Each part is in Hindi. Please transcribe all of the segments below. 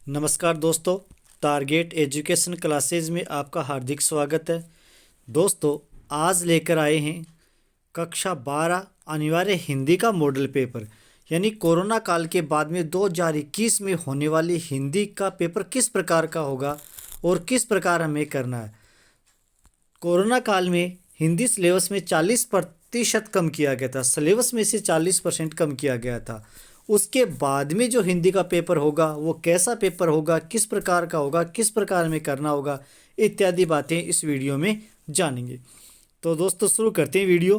नमस्कार दोस्तों, टारगेट एजुकेशन क्लासेज में आपका हार्दिक स्वागत है। दोस्तों, आज लेकर आए हैं कक्षा 12 अनिवार्य हिंदी का मॉडल पेपर। यानी कोरोना काल के बाद में 2021 में होने वाली हिंदी का पेपर किस प्रकार का होगा और किस प्रकार हमें करना है। कोरोना काल में हिंदी सिलेबस में 40% कम किया गया था, सिलेबस में से 40% कम किया गया था। उसके बाद में जो हिंदी का पेपर होगा वो कैसा पेपर होगा, किस प्रकार का होगा, किस प्रकार में करना होगा, इत्यादि बातें इस वीडियो में जानेंगे। तो दोस्तों शुरू करते हैं वीडियो।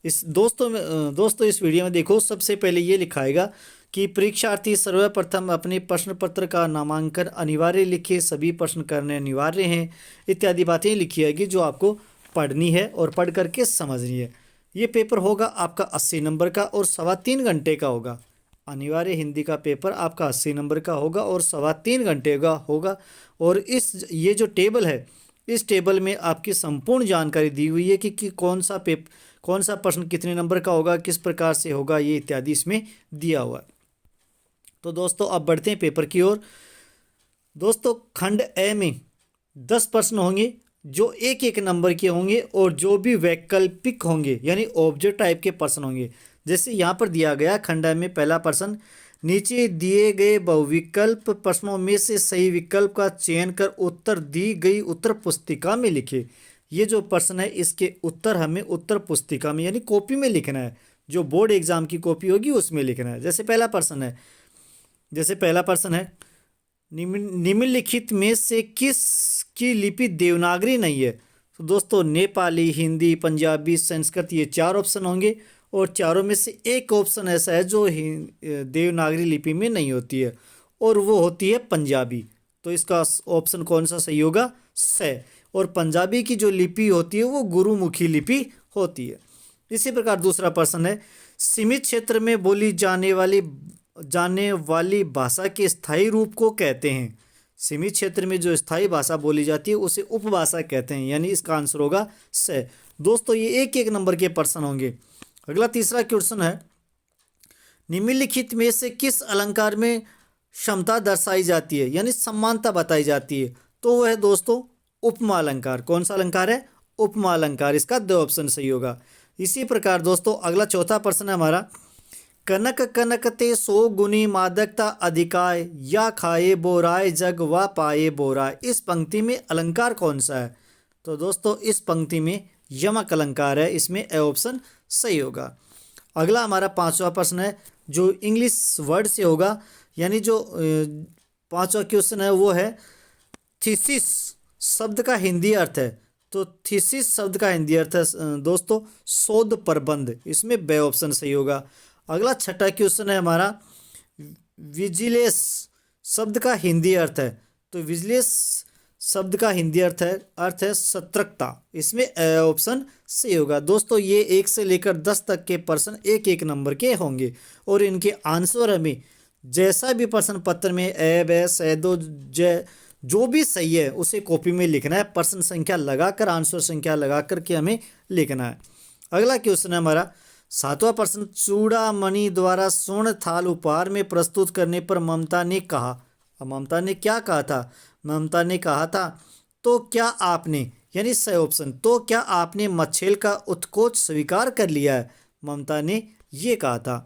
दोस्तों इस वीडियो में देखो, सबसे पहले ये लिखाएगा कि परीक्षार्थी सर्वप्रथम अपने प्रश्न पत्र का नामांकन अनिवार्य लिखे, सभी प्रश्न करने अनिवार्य हैं, इत्यादि बातें लिखी जाएगी जो आपको पढ़नी है और पढ़ करके समझनी है। ये पेपर होगा आपका 80 नंबर का और 3.25 घंटे का होगा। अनिवार्य हिंदी का पेपर आपका 80 नंबर का होगा और 3.25 घंटे का होगा। और ये जो टेबल है, इस टेबल में आपकी संपूर्ण जानकारी दी हुई है कि कौन सा प्रश्न कितने नंबर का होगा, किस प्रकार से होगा, ये इत्यादि इसमें दिया हुआ है। तो दोस्तों अब बढ़ते हैं पेपर की ओर। दोस्तों खंड ए में 10 प्रश्न होंगे जो एक एक नंबर के होंगे और जो भी वैकल्पिक होंगे यानी ऑब्जेक्ट टाइप के प्रश्न होंगे। जैसे यहाँ पर दिया गया खंड ए में पहला प्रश्न, नीचे दिए गए बहुविकल्प प्रश्नों में से सही विकल्प का चयन कर उत्तर दी गई उत्तर पुस्तिका में लिखे। ये जो प्रश्न है इसके उत्तर हमें उत्तर पुस्तिका में यानी कॉपी में लिखना है, जो बोर्ड एग्जाम की कॉपी होगी उसमें लिखना है। जैसे पहला प्रश्न है, निम्नलिखित में से किस की लिपि देवनागरी नहीं है। तो दोस्तों नेपाली, हिंदी, पंजाबी, संस्कृत, ये 4 ऑप्शन होंगे और चारों में से एक ऑप्शन ऐसा है जो देवनागरी लिपि में नहीं होती है और वो होती है पंजाबी। तो इसका ऑप्शन कौन सा सही होगा? स। और पंजाबी की जो लिपि होती है वो गुरुमुखी लिपि होती है। इसी प्रकार दूसरा प्रश्न है, सीमित क्षेत्र में बोली जाने वाली भाषा के स्थायी रूप को कहते हैं। सीमित क्षेत्र में जो स्थायी भाषा बोली जाती है उसे उपभाषा कहते हैं, यानी इसका आंसर होगा स। दोस्तों ये एक एक नंबर के प्रश्न होंगे। अगला तीसरा क्वेश्चन है, निम्नलिखित में से किस अलंकार में क्षमता दर्शाई जाती है यानी समानता बताई जाती है। तो वह है दोस्तों उपमा अलंकार। कौन सा अलंकार है? उपमा अलंकार। इसका 2 ऑप्शन सही होगा। इसी प्रकार दोस्तों अगला चौथा प्रश्न है हमारा, कनक कनकते सो गुनी मादकता अधिकाय, या खाए बोराय जग व पाए बोराय। इस पंक्ति में अलंकार कौन सा है? तो दोस्तों इस पंक्ति में यमक अलंकार है, इसमें ए ऑप्शन सही होगा। अगला हमारा 5वां प्रश्न है जो इंग्लिश वर्ड से होगा, यानी जो 5वां क्वेश्चन है वो है, थीसिस शब्द का हिंदी अर्थ है। तो थीसिस शब्द का हिंदी अर्थ है दोस्तों शोध प्रबंध, इसमें बे ऑप्शन सही होगा। अगला 6वां क्वेश्चन है हमारा, विजिलेंस शब्द का हिंदी अर्थ है। तो विजिलेंस शब्द का हिंदी अर्थ है सतर्कता, इसमें ए ऑप्शन सही होगा। दोस्तों ये 1 से लेकर 10 तक के प्रश्न एक एक नंबर के होंगे और इनके आंसर हमें जैसा भी प्रश्न पत्र में ए बे से दो जय जो भी सही है उसे कॉपी में लिखना है, प्रश्न संख्या लगाकर आंसर संख्या लगा करके हमें लिखना है। अगला क्वेश्चन है हमारा 7वां प्रश्न, चूड़ामणि द्वारा स्वर्ण थाल उपहार में प्रस्तुत करने पर ममता ने कहा। अब ममता ने क्या कहा था? ममता ने कहा था, तो क्या आपने, यानी सही ऑप्शन, तो क्या आपने मच्छेल का उत्कोच स्वीकार कर लिया है। ममता ने ये कहा था,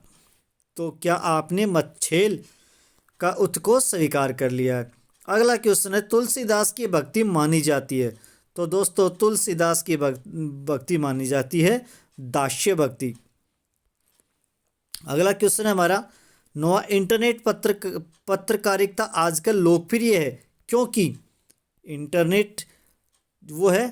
तो क्या आपने मच्छेल का उत्कोच स्वीकार कर लिया है। अगला क्वेश्चन है, तुलसीदास की भक्ति मानी जाती है। तो दोस्तों तुलसीदास की भक्ति मानी जाती है दास्य भक्ति। अगला क्वेश्चन है हमारा 9वां, इंटरनेट पत्रकारिता आजकल लोकप्रिय है क्योंकि इंटरनेट वो है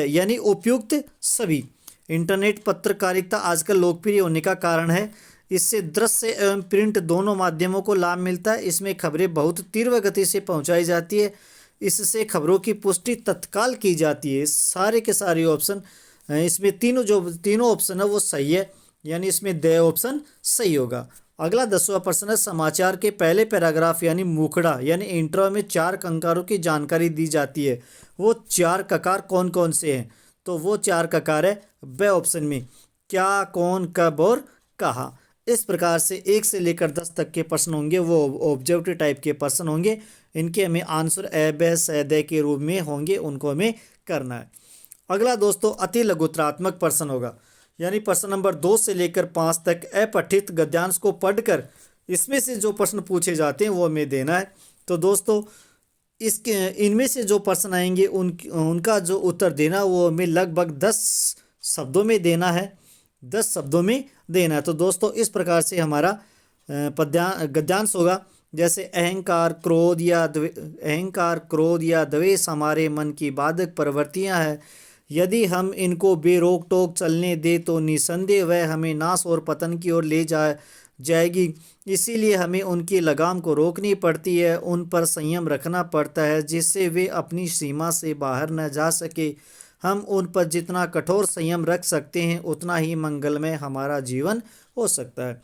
यानी उपयुक्त सभी। इंटरनेट पत्रकारिता आजकल लोकप्रिय होने का कारण है, इससे दृश्य एवं प्रिंट दोनों माध्यमों को लाभ मिलता है। इसमें खबरें बहुत तीव्र गति से पहुंचाई जाती है, इससे खबरों की पुष्टि तत्काल की जाती है। सारे के सारे ऑप्शन इसमें तीनों ऑप्शन है वो सही है, यानी इसमें द ऑप्शन सही होगा। अगला 10वां प्रश्न है, समाचार के पहले पैराग्राफ यानी मुखड़ा यानी इंट्रो में 4 कंकारों की जानकारी दी जाती है। वो 4 ककार कौन कौन से हैं? तो वो 4 ककार है बे ऑप्शन में, क्या, कौन, कब और कहाँ। इस प्रकार से 1 से लेकर 10 तक के प्रश्न होंगे, वो ऑब्जेक्टिव टाइप के प्रश्न होंगे। इनके हमें आंसर ए ब स द के रूप में होंगे, उनको हमें करना है। अगला दोस्तों अति लघुत्रात्मक प्रश्न होगा, यानी प्रश्न नंबर 2 से लेकर 5 तक अपठित गद्यांश को पढ़कर इसमें से जो प्रश्न पूछे जाते हैं वो हमें देना है। तो दोस्तों इसके इनमें से जो प्रश्न आएंगे उनका जो उत्तर देना वो हमें लगभग 10 शब्दों में देना है, 10 शब्दों में देना है। तो दोस्तों इस प्रकार से हमारा गद्यांश होगा। जैसे अहंकार क्रोध या द्वेष हमारे मन की बाधक प्रवृत्तियां हैं। यदि हम इनको बेरोक टोक चलने दे तो निसंदेह वह हमें नाश और पतन की ओर ले जाएगी। इसीलिए हमें उनकी लगाम को रोकनी पड़ती है, उन पर संयम रखना पड़ता है जिससे वे अपनी सीमा से बाहर न जा सके। हम उन पर जितना कठोर संयम रख सकते हैं उतना ही मंगलमय हमारा जीवन हो सकता है।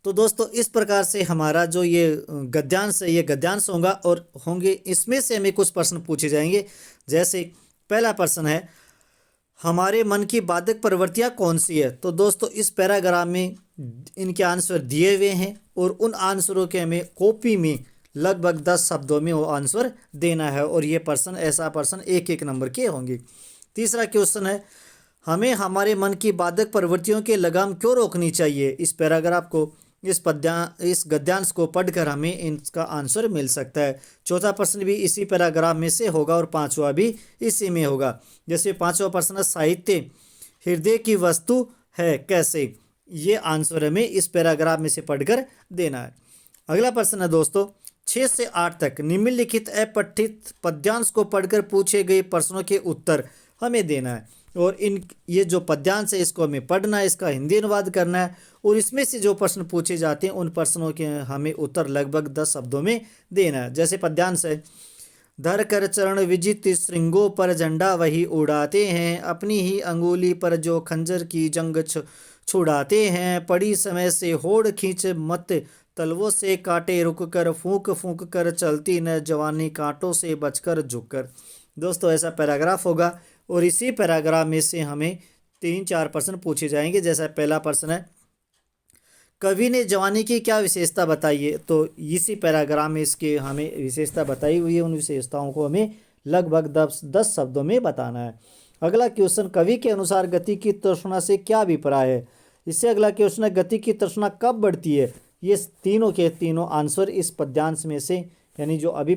तो दोस्तों इस प्रकार से हमारा जो ये गद्यांश है ये गद्यांश होगा और होंगे इसमें से हमें कुछ प्रश्न पूछे जाएंगे। जैसे पहला प्रश्न है, हमारे मन की बाधक प्रवृत्तियां कौन सी है। तो दोस्तों इस पैराग्राफ में इनके आंसर दिए हुए हैं और उन आंसरों के हमें कॉपी में लगभग 10 शब्दों में वो आंसर देना है और ये प्रश्न ऐसा प्रश्न 1-1 नंबर के होंगे। तीसरा क्वेश्चन है, हमें हमारे मन की बाधक प्रवृत्तियों के लगाम क्यों रोकनी चाहिए। इस पैराग्राफ को इस गद्यांश को पढ़कर हमें इसका आंसर मिल सकता है। चौथा प्रश्न भी इसी पैराग्राफ में से होगा और पांचवा भी इसी में होगा। जैसे पांचवा प्रश्न, साहित्य हृदय की वस्तु है कैसे। ये आंसर हमें इस पैराग्राफ में से पढ़कर देना है। अगला प्रश्न है दोस्तों 6 से 8 तक निम्नलिखित अपठित पद्यांश को पढ़कर पूछे गए प्रश्नों के उत्तर हमें देना है और ये जो पद्यांश है इसको हमें पढ़ना है, इसका हिंदी अनुवाद करना है और इसमें से जो प्रश्न पूछे जाते हैं उन प्रश्नों के हमें उत्तर लगभग 10 शब्दों में देना है। जैसे पद्यांश है, धर कर चरण विजित श्रृंगों पर झंडा वही उड़ाते हैं, अपनी ही अंगुली पर जो खंजर की जंग छुड़ाते हैं, पड़ी समय से होड़ खींच मत तलवों से काटे रुक कर, फूंक फूंक कर चलती न जवानी कांटों से बचकर झुककर। दोस्तों ऐसा पैराग्राफ होगा और इसी पैराग्राफ में से हमें 3-4 प्रश्न पूछे जाएंगे। जैसा पहला प्रश्न है, कवि ने जवानी की क्या विशेषता बताई है। तो इसी पैराग्राफ में इसके हमें विशेषता बताई हुई है, उन विशेषताओं को हमें लगभग 10 शब्दों में बताना है। अगला क्वेश्चन, कवि के अनुसार गति की तृष्णा से क्या अभिप्राय है। इससे अगला क्वेश्चन है, गति की तृष्णा कब बढ़ती है। ये तीनों के तीनों आंसर इस पद्यांश में से, यानी जो अभी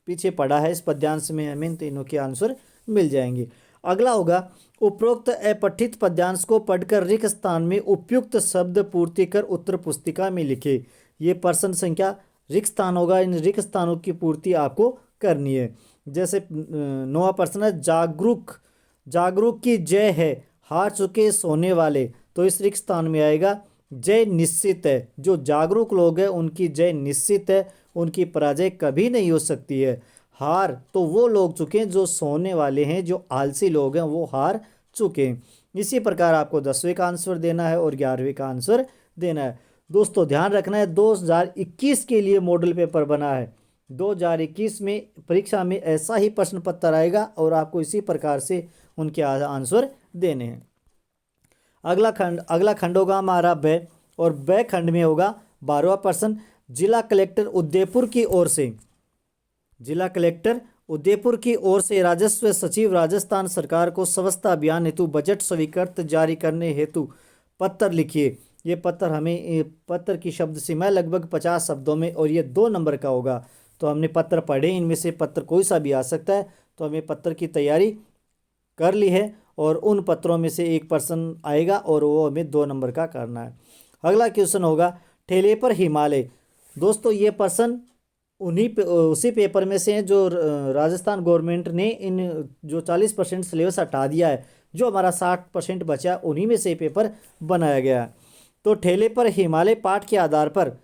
पीछे पड़ा है इस पद्यांश में हमें तीनों के आंसर मिल जाएंगे। अगला होगा, उपरोक्त अपठित पद्यांश को पढ़कर रिक्त स्थान में उपयुक्त शब्द पूर्ति कर उत्तर पुस्तिका में लिखे। ये प्रश्न संख्या रिक्त स्थान होगा, इन रिक्त स्थानों की पूर्ति आपको करनी है। जैसे 9वां प्रश्न है, जागरूक की जय है हार चुके सोने वाले। तो इस रिक्त स्थान में आएगा जय निश्चित है, जो जागरूक लोग हैं उनकी जय निश्चित है, उनकी पराजय कभी नहीं हो सकती है। हार तो वो लोग चुके हैं जो सोने वाले हैं, जो आलसी लोग हैं वो हार चुके हैं। इसी प्रकार आपको 10वें का आंसर देना है और 11वें का आंसर देना है। दोस्तों ध्यान रखना है 2021 के लिए मॉडल पेपर बना है। 2021 में परीक्षा में ऐसा ही प्रश्न पत्र आएगा और आपको इसी प्रकार से उनके आंसर देने हैं। अगला खंड होगा हमारा ब, और ब खंड में होगा 12वां प्रश्न, जिला कलेक्टर उदयपुर की ओर से राजस्व सचिव राजस्थान सरकार को स्वच्छता अभियान हेतु बजट स्वीकृत जारी करने हेतु पत्र लिखिए। ये पत्र की शब्द सीमा लगभग 50 शब्दों में और ये 2 नंबर का होगा। तो हमने पत्र पढ़े, इनमें से पत्र कोई सा भी आ सकता है, तो हमें पत्र की तैयारी कर ली है और उन पत्रों में से एक प्रश्न आएगा और वो हमें 2 नंबर का करना है। अगला क्वेश्चन होगा, ठेले पर हिमालय। दोस्तों ये प्रश्न उसी पेपर में से हैं जो राजस्थान गवर्नमेंट ने इन जो 40% सिलेबस हटा दिया है, जो हमारा 60% बचा उन्हीं में से पेपर बनाया गया है। तो ठेले पर हिमालय पाठ के आधार पर,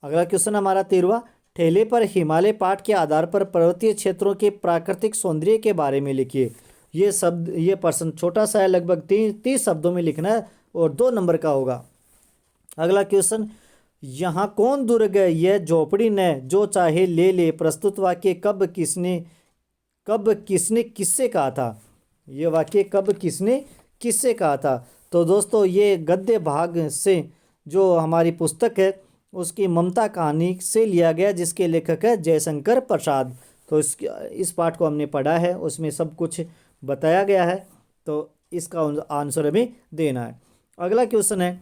अगला क्वेश्चन हमारा 13वां, ठेले पर हिमालय पाठ के आधार पर पर्वतीय क्षेत्रों के प्राकृतिक सौंदर्य के बारे में लिखिए। ये प्रश्न छोटा सा है, लगभग 30 शब्दों में लिखना है और 2 नंबर का होगा। अगला क्वेश्चन, यहाँ कौन दुर्ग है यह झोपड़ी न जो चाहे ले ले। प्रस्तुत वाक्य कब किसने किससे कहा था। ये वाक्य कब किसने किससे कहा था। तो दोस्तों ये गद्य भाग से जो हमारी पुस्तक है उसकी ममता कहानी से लिया गया, जिसके लेखक है जयशंकर प्रसाद। तो इस पाठ को हमने पढ़ा है, उसमें सब कुछ बताया गया है। तो इसका आंसर हमें देना है। अगला क्वेश्चन है,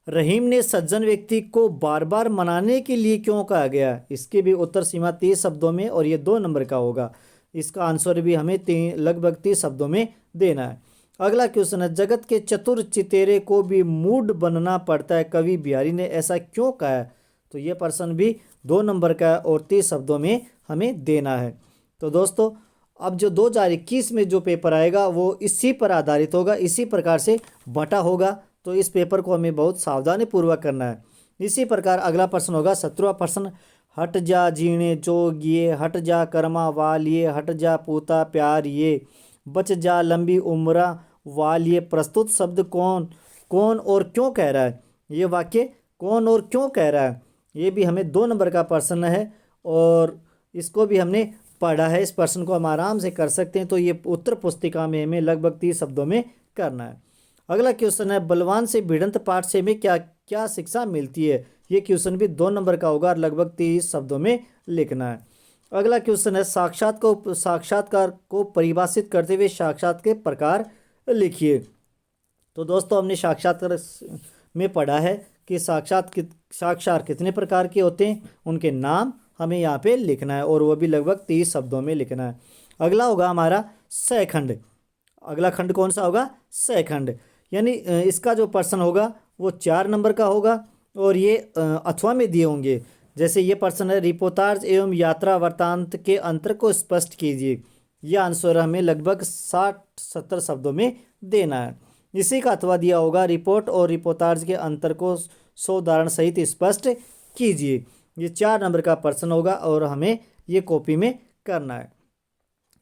रहीम ने सज्जन व्यक्ति को बार बार मनाने के लिए क्यों कहा गया? इसकी भी उत्तर सीमा 30 शब्दों में, और ये 2 नंबर का होगा। इसका आंसर भी हमें लगभग 30 शब्दों में देना है। अगला क्वेश्चन है, जगत के चतुर चितेरे को भी मूड बनना पड़ता है, कवि बिहारी ने ऐसा क्यों कहा है? तो ये प्रश्न भी 2 नंबर का है और 30 शब्दों में हमें देना है। तो दोस्तों अब जो 2021 में जो पेपर आएगा वो इसी पर आधारित होगा, इसी प्रकार से बटा होगा। तो इस पेपर को हमें बहुत सावधानी पूर्वक करना है। इसी प्रकार अगला प्रश्न होगा 17वां प्रश्न, हट जा जीने जोगिए, हट जा कर्मा वालिए, हट जा पूता प्यार ये, बच जा लंबी उम्रा वालिए। प्रस्तुत शब्द कौन कौन और क्यों कह रहा है? ये वाक्य कौन और क्यों कह रहा है? ये भी हमें 2 नंबर का प्रश्न है और इसको भी हमने पढ़ा है। इस प्रश्न को हम आराम से कर सकते हैं। तो ये उत्तर पुस्तिका में हमें लगभग 30 शब्दों में करना है। अगला क्वेश्चन है, बलवान से भिड़ंत पाठ से हमें क्या क्या शिक्षा मिलती है? ये क्वेश्चन भी 2 नंबर का होगा और लगभग 30 शब्दों में लिखना है। अगला क्वेश्चन है, साक्षात्कार को परिभाषित करते हुए साक्षात के प्रकार लिखिए। तो दोस्तों हमने साक्षात्कार में पढ़ा है कि साक्षात कितने प्रकार के होते हैं, उनके नाम हमें यहाँ पे लिखना है और वो भी लगभग 30 शब्दों में लिखना है। अगला होगा हमारा सखंड। अगला खंड कौन सा होगा? सखंड। यानी इसका जो प्रश्न होगा वो 4 नंबर का होगा और ये अथवा में दिए होंगे। जैसे ये प्रश्न है, रिपोर्टाज एवं यात्रा वृत्तांत के अंतर को स्पष्ट कीजिए। यह आंसर हमें लगभग 60-70 शब्दों में देना है। इसी का अथवा दिया होगा, रिपोर्ट और रिपोर्टाज के अंतर को 100 उदाहरण सहित स्पष्ट कीजिए। ये 4 नंबर का प्रश्न होगा और हमें ये कॉपी में करना है।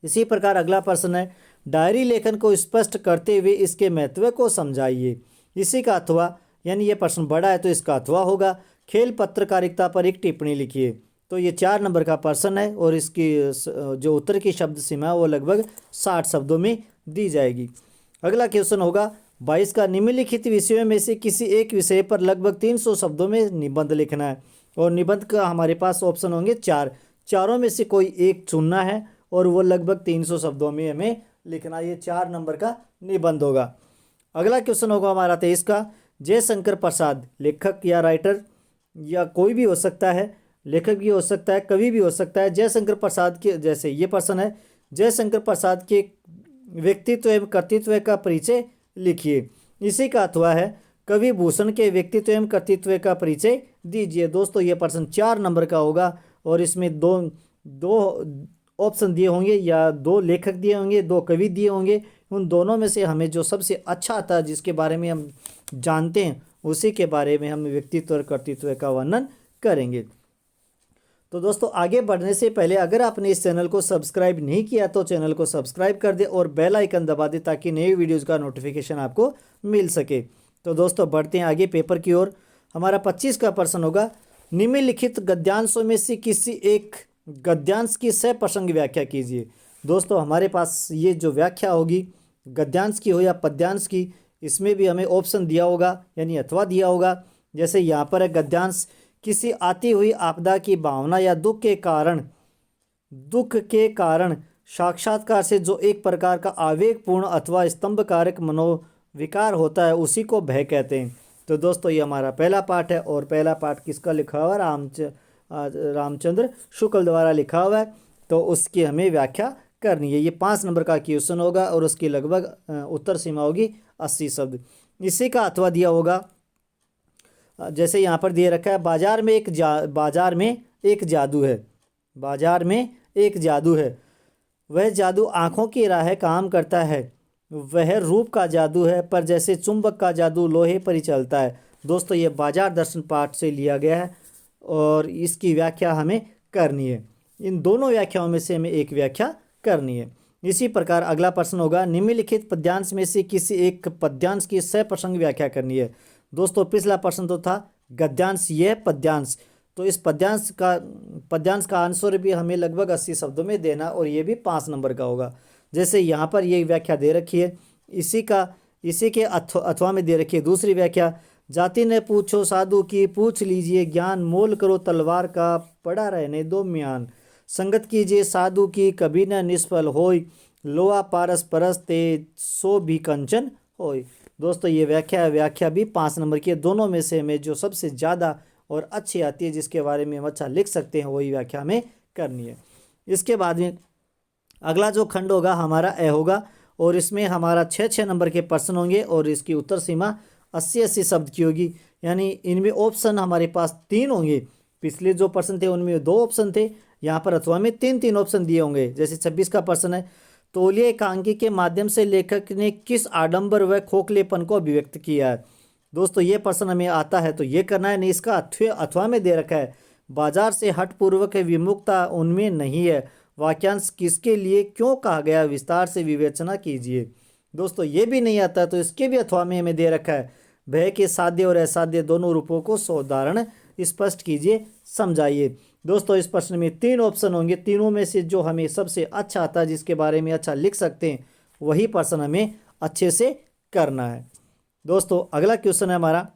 इसी प्रकार अगला प्रश्न है, डायरी लेखन को स्पष्ट करते हुए इसके महत्व को समझाइए। इसी का अथवा, यानी ये प्रश्न बड़ा है तो इसका अथवा होगा, खेल पत्रकारिता पर एक टिप्पणी लिखिए। तो ये 4 नंबर का प्रश्न है और इसकी जो उत्तर की शब्द सीमा है वो लगभग 60 शब्दों में दी जाएगी। अगला क्वेश्चन होगा 22 का, निम्नलिखित विषयों में से किसी एक विषय पर लगभग 300 शब्दों में निबंध लिखना है। और निबंध का हमारे पास ऑप्शन होंगे 4, चारों में से कोई एक चुनना है और वो लगभग 300 शब्दों में हमें लिखना। ये 4 नंबर का निबंध होगा। अगला क्वेश्चन होगा हमारा 23 का, जयशंकर प्रसाद लेखक या राइटर या कोई भी हो सकता है, लेखक भी हो सकता है, कवि भी हो सकता है। जयशंकर प्रसाद के, जैसे ये प्रश्न है, जयशंकर प्रसाद के व्यक्तित्व एवं कर्तृत्व का परिचय लिखिए। इसी का अथवा है, कवि भूषण के व्यक्तित्व एवं कर्तृत्व का परिचय दीजिए। दोस्तों ये प्रश्न 4 नंबर का होगा और इसमें दो ऑप्शन दिए होंगे या 2 लेखक दिए होंगे, 2 कवि दिए होंगे। उन दोनों में से हमें जो सबसे अच्छा आता है, जिसके बारे में हम जानते हैं, उसी के बारे में हम व्यक्तित्व और कर्तृत्व का वर्णन करेंगे। तो दोस्तों आगे बढ़ने से पहले अगर आपने इस चैनल को सब्सक्राइब नहीं किया तो चैनल को सब्सक्राइब कर दे और बेल आइकन दबा दे ताकि नई वीडियोज़ का नोटिफिकेशन आपको मिल सके। तो दोस्तों बढ़ते हैं आगे पेपर की ओर। हमारा 25 का प्रश्न होगा, निम्नलिखित गद्यांशों में से किसी एक गद्यांश की सप्रसंग व्याख्या कीजिए। दोस्तों हमारे पास ये जो व्याख्या होगी गद्यांश की हो या पद्यांश की, इसमें भी हमें ऑप्शन दिया होगा यानी अथवा दिया होगा। जैसे यहाँ पर है, गद्यांश किसी आती हुई आपदा की भावना या दुख के कारण साक्षात्कार से जो एक प्रकार का आवेगपूर्ण अथवा स्तंभकारक मनोविकार होता है उसी को भय कहते हैं। तो दोस्तों ये हमारा पहला पाठ है और पहला पाठ किसका लिखा हुआ है? रामचंद्र शुक्ल द्वारा लिखा हुआ है। तो उसकी हमें व्याख्या करनी है। ये 5 नंबर का क्वेश्चन होगा और उसकी लगभग उत्तर सीमा होगी 80 शब्द। इसी का अथवा दिया होगा, जैसे यहाँ पर दिए रखा है, बाजार में एक जादू है। बाजार में एक जादू है, वह जादू आँखों की राह काम करता है, वह रूप का जादू है, पर जैसे चुंबक का जादू लोहे पर ही चलता है। दोस्तों ये बाजार दर्शन पाठ से लिया गया है और इसकी व्याख्या हमें करनी है। इन दोनों व्याख्याओं में से हमें एक व्याख्या करनी है। इसी प्रकार अगला प्रश्न होगा, निम्नलिखित पद्यांश में से किसी एक पद्यांश की सप्रसंग व्याख्या करनी है। दोस्तों पिछला प्रश्न तो था गद्यांश, यह पद्यांश। तो इस पद्यांश का आंसर भी हमें लगभग 80 शब्दों में देना और ये भी 5 नंबर का होगा। जैसे यहाँ पर ये व्याख्या दे रखी है, इसी का इसी के अथवा में दे रखी है दूसरी व्याख्या, जाति ने पूछो साधु की पूछ लीजिए ज्ञान, मोल करो तलवार का पड़ा रहने दो म्यान, संगत कीजिए साधु की कभी न निष्फल होय, लोहा पारस परस ते सो भी कंचन होय। दोस्तों ये व्याख्या भी 5 नंबर की है। दोनों में से हमें जो सबसे ज़्यादा और अच्छी आती है, जिसके बारे में हम अच्छा लिख सकते हैं, वही व्याख्या हमें करनी है। इसके बाद में अगला जो खंड होगा हमारा ए होगा, और इसमें हमारा 6 नंबर के प्रश्न होंगे और इसकी उत्तर सीमा 80 शब्द की होगी। यानी इनमें ऑप्शन हमारे पास 3 होंगे। पिछले जो प्रश्न थे उनमें 2 ऑप्शन थे, यहाँ पर अथवा में 3 ऑप्शन दिए होंगे। जैसे 26 का प्रश्न है, तौलिया एकांकी के माध्यम से लेखक ने किस आडंबर व खोखलेपन को अभिव्यक्त किया है। दोस्तों ये प्रश्न हमें आता है तो ये करना है, नहीं इसका अथवा में दे रखा है, बाजार से हठपूर्वक विमुक्ता उनमें नहीं है, वाक्यांश किसके लिए क्यों कहा गया, विस्तार से विवेचना कीजिए। दोस्तों ये भी नहीं आता तो इसके भी अथवा में हमें दे रखा है, भय के साध्य और असाध्य दोनों रूपों को सोदाहरण स्पष्ट कीजिए, समझाइए। दोस्तों इस प्रश्न में 3 ऑप्शन होंगे, तीनों में से जो हमें सबसे अच्छा आता है, जिसके बारे में अच्छा लिख सकते हैं, वही प्रश्न हमें अच्छे से करना है। दोस्तों अगला क्वेश्चन है हमारा,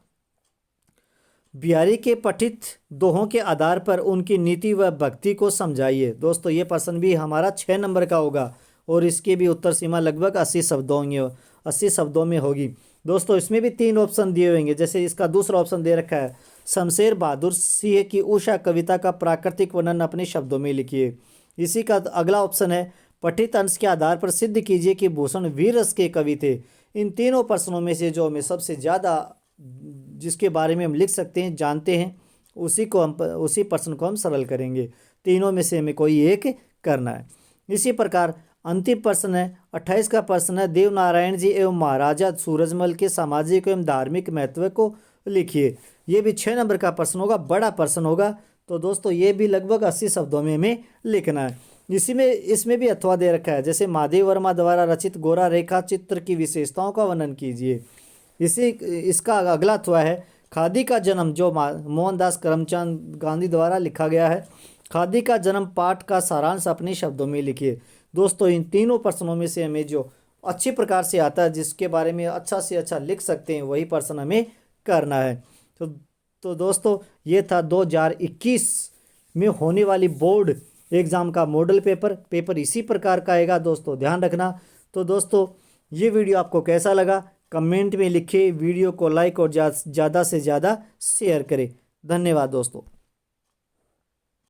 बिहारी के पठित दोहों के आधार पर उनकी नीति व भक्ति को समझाइए। दोस्तों ये प्रश्न भी हमारा 6 नंबर का होगा और इसकी भी उत्तर सीमा लगभग 80 शब्दों होंगे, 80 शब्दों में होगी। दोस्तों इसमें भी 3 ऑप्शन दिए होंगे। जैसे इसका दूसरा ऑप्शन दे रखा है, शमशेर बहादुर सिंह की उषा कविता का प्राकृतिक वर्णन अपने शब्दों में लिखिए। इसी का अगला ऑप्शन है, पठित अंश के आधार पर सिद्ध कीजिए कि भूषण वीर रस के कवि थे। इन तीनों प्रश्नों में से जो हमें सबसे ज़्यादा जिसके बारे में हम लिख सकते हैं, जानते हैं, उसी प्रश्न को हम सरल करेंगे। तीनों में से हमें कोई एक करना है। इसी प्रकार अंतिम प्रश्न है 28 का प्रश्न है, देवनारायण जी एवं महाराजा सूरजमल के सामाजिक एवं धार्मिक महत्व को लिखिए। ये भी 6 नंबर का प्रश्न होगा, बड़ा प्रश्न होगा। तो दोस्तों ये भी लगभग 80 शब्दों में हमें लिखना है। इसमें भी अथवा दे रखा है, जैसे महादेव वर्मा द्वारा रचित गोरा रेखा चित्र की विशेषताओं का वर्णन कीजिए। इसका अगला अथवा है, खादी का जन्म, जो मोहनदास करमचंद गांधी द्वारा लिखा गया है। खादी का जन्म पाठ का सारांश अपने शब्दों में लिखिए। दोस्तों इन तीनों प्रश्नों में से हमें जो अच्छी प्रकार से आता है, जिसके बारे में अच्छा से अच्छा लिख सकते हैं, वही प्रश्न हमें करना है। तो दोस्तों ये था 2021 में होने वाली बोर्ड एग्ज़ाम का मॉडल पेपर इसी प्रकार का आएगा। दोस्तों ध्यान रखना। तो दोस्तों ये वीडियो आपको कैसा लगा कमेंट में लिखिए, वीडियो को लाइक और ज़्यादा से ज़्यादा शेयर करें। धन्यवाद दोस्तों।